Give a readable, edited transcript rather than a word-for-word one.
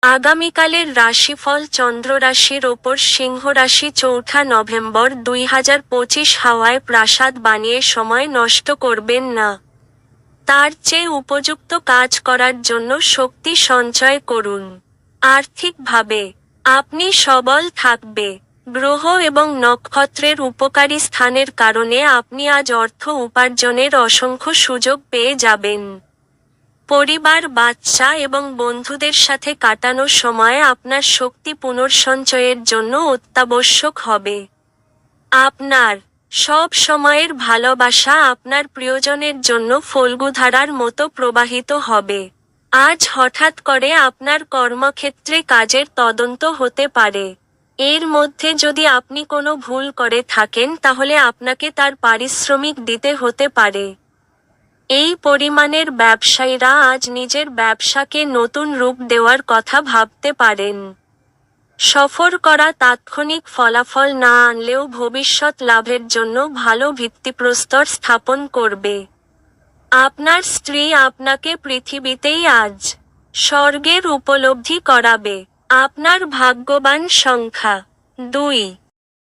আগামীকালের রাশিফল চন্দ্র রাশির ওপর সিংহ রাশি ৪ নভেম্বর ২০২৫ হাওয়ায় প্রাসাদ বানিয়ে সময় নষ্ট করবেন না। তার চেয়ে উপযুক্ত কাজ করার জন্য শক্তি সঞ্চয় করুন। আর্থিকভাবে আপনি সবল থাকবে। গ্রহ এবং নক্ষত্রের উপকারী স্থানের কারণে আপনি আজ অর্থ উপার্জনের অসংখ্য সুযোগ পেয়ে যাবেন। পরিবার, বাচ্চা এবং বন্ধুদের সাথে কাটানো সময় আপনার শক্তি পুনর্সঞ্চয়ের জন্য অত্যাবশ্যক হবে। আপনার সব সময়ের ভালোবাসা আপনার প্রিয়জনের জন্য ফল্গুধারার মতো প্রবাহিত হবে। আজ হঠাৎ করে আপনার কর্মক্ষেত্রে কাজের তদন্ত হতে পারে। এর মধ্যে যদি আপনি কোনো ভুল করে থাকেন তাহলে আপনাকে তার পারিশ্রমিক দিতে হতে পারে। এই পরিমাণের ব্যবসায়ীরা আজ নিজের ব্যবসাকে নতুন রূপ দেওয়ার কথা ভাবতে পারেন। সফর করা তাৎক্ষণিক ফলাফল না আনলেও ভবিষ্যৎ লাভের জন্য ভালো ভিত্তিপ্রস্তর স্থাপন করবে। আপনার স্ত্রী আপনাকে পৃথিবীতেই আজ স্বর্গের উপলব্ধি করাবে। আপনার ভাগ্যবান সংখ্যা 2।